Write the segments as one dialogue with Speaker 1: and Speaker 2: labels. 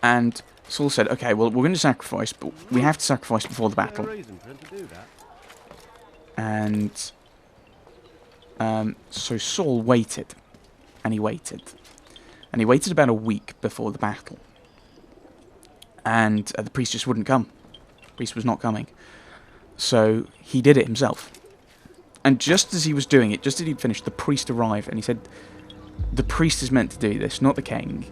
Speaker 1: And Saul said, okay, well, we're going to sacrifice, but we have to sacrifice before the battle. And so Saul waited, and he waited. And he waited about a week before the battle. And the priest just wouldn't come. The priest was not coming. So he did it himself. And just as he was doing it, just as he'd finished, the priest arrived, and he said, the priest is meant to do this, not the king.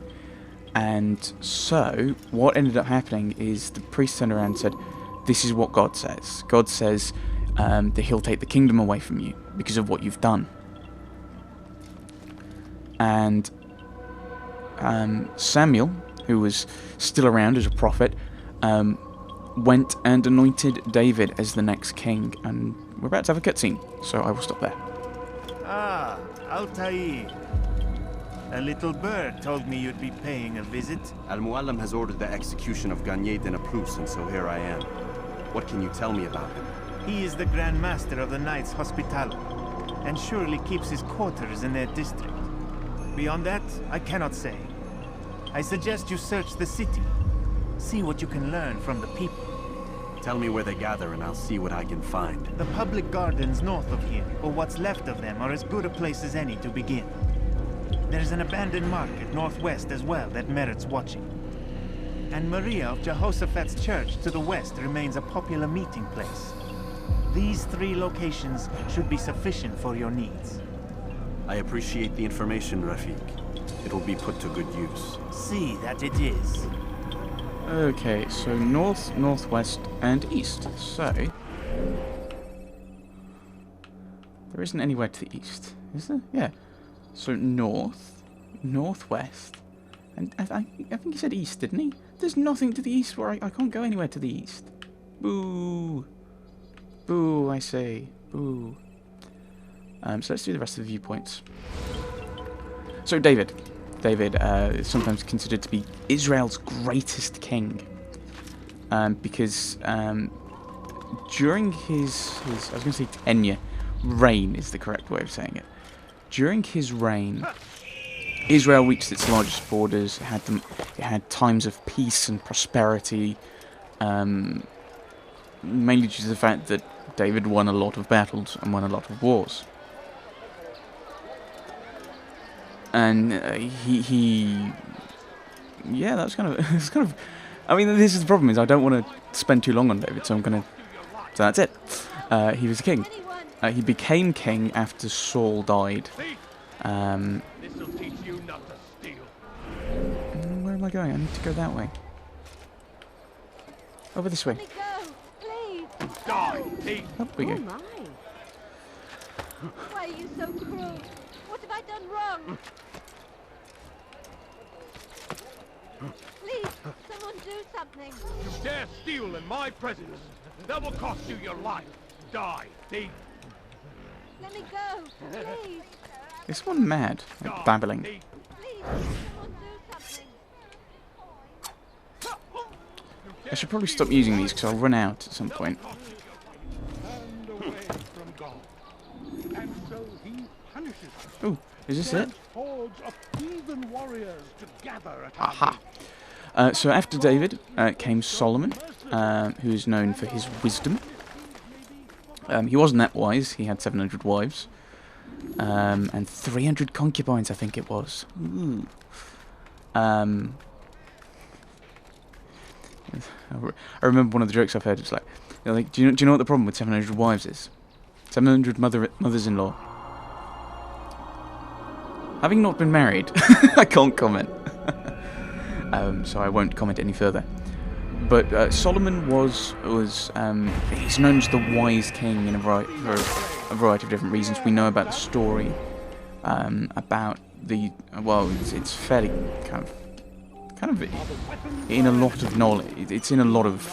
Speaker 1: And so, what ended up happening is the priest turned around and said, this is what God says. God says that he'll take the kingdom away from you because of what you've done. And Samuel, who was still around as a prophet, went and anointed David as the next king. And we're about to have a cutscene, so I will stop there.
Speaker 2: Ah, Altair. A little bird told me you'd be paying a visit.
Speaker 3: Al-Muallim has ordered the execution of Garnier de Naplouse, and so here I am. What can you tell me about him?
Speaker 2: He is the Grand Master of the Knights Hospitaller, and surely keeps his quarters in their district. Beyond that, I cannot say. I suggest you search the city. See what you can learn from the people.
Speaker 3: Tell me where they gather, and I'll see what I can find.
Speaker 2: The public gardens north of here, or what's left of them, are as good a place as any to begin. There's an abandoned market northwest as well that merits watching. And Maria of Jehoshaphat's church to the west remains a popular meeting place. These 3 locations should be sufficient for your needs.
Speaker 3: I appreciate the information, Rafiq. It will be put to good use.
Speaker 2: See that it is.
Speaker 1: Okay, so north, northwest, and east. So, there isn't anywhere to the east, is there? Yeah. So north, northwest, and I think he said east, didn't he? There's nothing to the east where I can't go anywhere to the east. Boo. Boo, I say. Boo. So let's do the rest of the viewpoints. So David. David is sometimes considered to be Israel's greatest king. Because during his I was going to say tenure, reign is the correct way of saying it. During his reign, Israel reached its largest borders. It had times of peace and prosperity, mainly due to the fact that David won a lot of battles and won a lot of wars. And yeah, that's kind of, it's kind of. I mean, this is the problem: is I don't want to spend too long on David, so I'm gonna. So that's it. He was king. He became king after Saul died. Where am I going? I need to go that way. Over this way. Up we go.
Speaker 4: Why are you so cruel? What have I done wrong? Please, someone do something.
Speaker 5: You dare steal in my presence? That will cost you your life. Die, thief.
Speaker 4: Let me go, please.
Speaker 1: Is someone mad? Like babbling.
Speaker 4: Please, someone do something.
Speaker 1: I should probably stop using these because I'll run out at some point. Oh, is this it? Aha. So after David came Solomon, who is known for his wisdom. He wasn't that wise. He had 700 wives. And 300 concubines, I think it was. Ooh. I remember one of the jokes I've heard. It's like, do you know what the problem with 700 wives is? 700 mothers-in-law. Having not been married, I can't comment. So I won't comment any further. But Solomon was he's known as the wise king in for a variety of different reasons. We know about the story about the it's fairly kind of in a lot of knowledge. It's in a lot of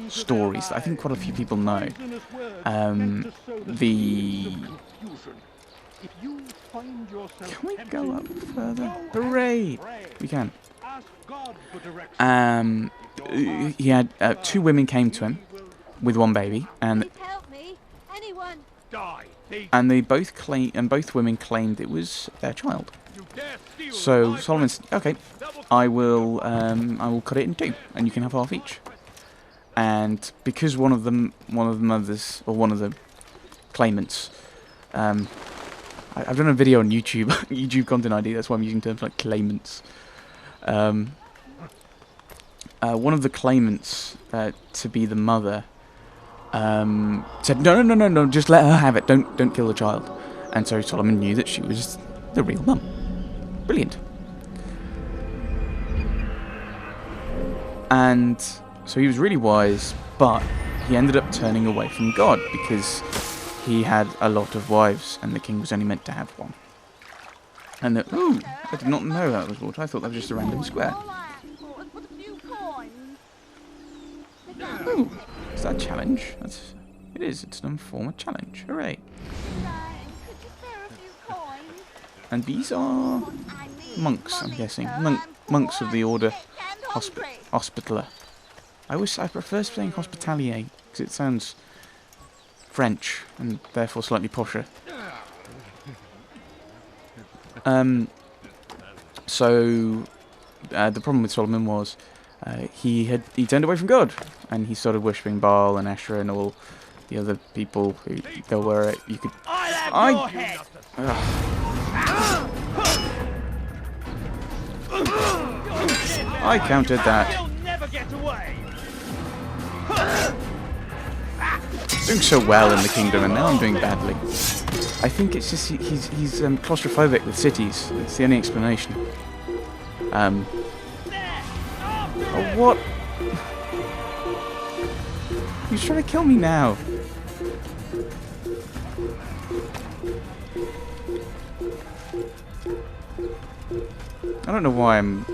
Speaker 1: stories that I think quite a few people know. Can we go up further? Hooray! We can. He had 2 women came to him with 1 baby, and they both women claimed it was their child. So Solomon said, "Okay, I will cut it in two, and you can have half each. And because one of the mothers, or one of the claimants, I've done a video on YouTube, YouTube content ID. That's why I'm using terms like claimants. One of the claimants to be the mother said, no, just let her have it. Don't kill the child. And so Solomon knew that she was the real mum. Brilliant. And so he was really wise, but he ended up turning away from God because he had a lot of wives, and the king was only meant to have one. And ooh, I did not know that was water. I thought that was just a random square. Ooh, is that a challenge? It is. It's a form of challenge. Hooray! And these are monks, I'm guessing. Monks of the order Hospitaller. I prefer saying Hospitalier because it sounds French and therefore slightly posher. So the problem with Solomon was he turned away from God, and he started worshipping Baal and Asherah and all the other people who there were. You could. I countered that. Doing so well in the kingdom, and now I'm doing badly. I think it's just he's claustrophobic with cities. It's the only explanation. Oh, what? He's trying to kill me now. I don't know why I'm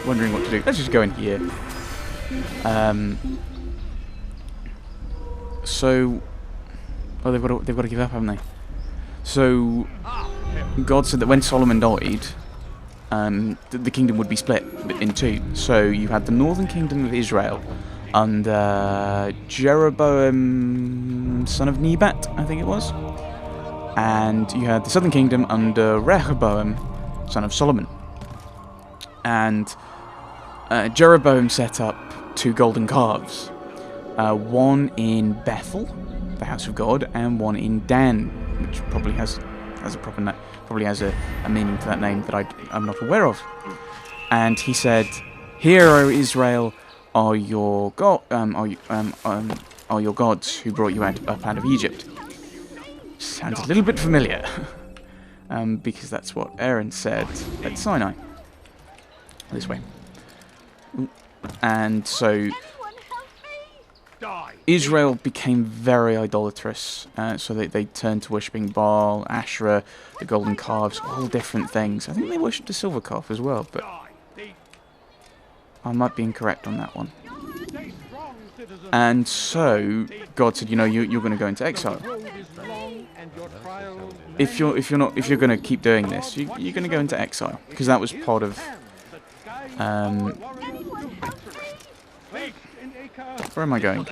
Speaker 1: wondering what to do. Let's just go in here. So, oh, they've got to give up, haven't they? So, God said that when Solomon died, the kingdom would be split in two. So you had the northern kingdom of Israel under Jeroboam, son of Nebat, I think it was, and you had the southern kingdom under Rehoboam, son of Solomon. And Jeroboam set up two golden calves, one in Bethel, the house of God, and one in Dan, which probably has a proper name, probably has a meaning to that name that I'm not aware of. And he said, "Here, O Israel, are your are your gods who brought you up out of Egypt." Sounds a little bit familiar, because that's what Aaron said at Sinai. This way. And so Israel became very idolatrous, so they turned to worshipping Baal, Asherah, the golden calves, all different things. I think they worshipped a silver calf as well, but I might be incorrect on that one. And so God said, you know, you're going to go into exile. If you're going to keep doing this, you're going to go into exile, because that was part of where am I going?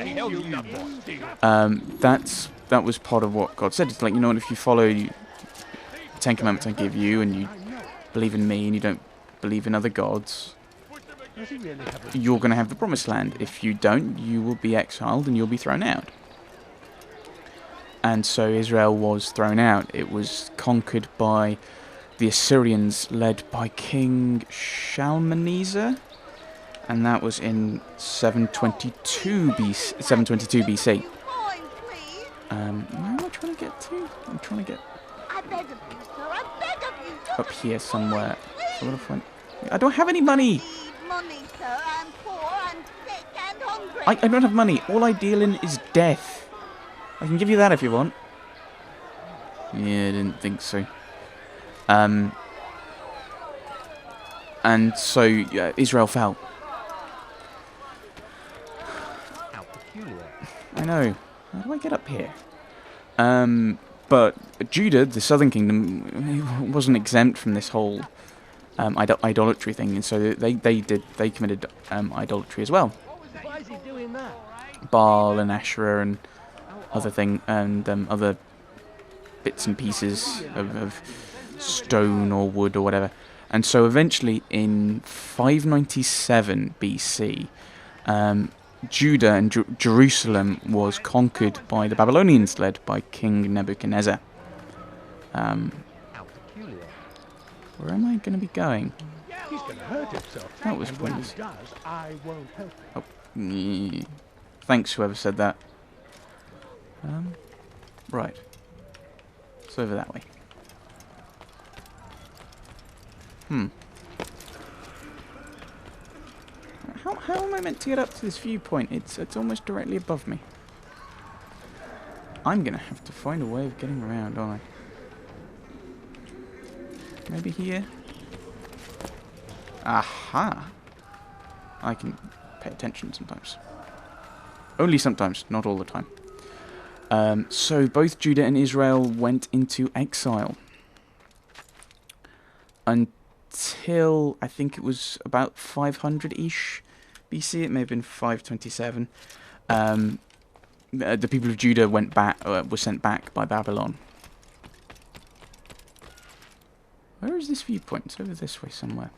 Speaker 1: That was part of what God said. It's like, you know what, if you follow the Ten Commandments I give you, and you believe in me, and you don't believe in other gods, you're going to have the Promised Land. If you don't, you will be exiled, and you'll be thrown out. And so Israel was thrown out. It was conquered by the Assyrians, led by King Shalmaneser, and that was in 722 BC. Where am I trying to get to? I'm trying to get up here somewhere. So what if I don't have any money. I don't have money. All I deal in is death. I can give you that if you want. Yeah, I didn't think so. And so Israel fell. I know. How do I get up here? But Judah, the southern kingdom, wasn't exempt from this whole idolatry thing, and so they committed idolatry as well. Baal and Asherah and other bits and pieces of stone or wood or whatever. And so eventually in 597 BC, Judah and Jerusalem was conquered by the Babylonians, led by King Nebuchadnezzar. Where am I going to be going?
Speaker 5: He's gonna hurt himself.
Speaker 1: That was
Speaker 5: And when he
Speaker 1: pointless.
Speaker 5: does, I won't help him.
Speaker 1: Oh, thanks, whoever said that. Right. It's over that way. How am I meant to get up to this viewpoint? It's almost directly above me. I'm gonna have to find a way of getting around, aren't I? Maybe here? Aha! I can pay attention sometimes. Only sometimes, not all the time. So both Judah and Israel went into exile. Until, I think it was about 500-ish BC. It may have been 527. The people of Judah were sent back by Babylon. Where is this viewpoint? It's over this way somewhere.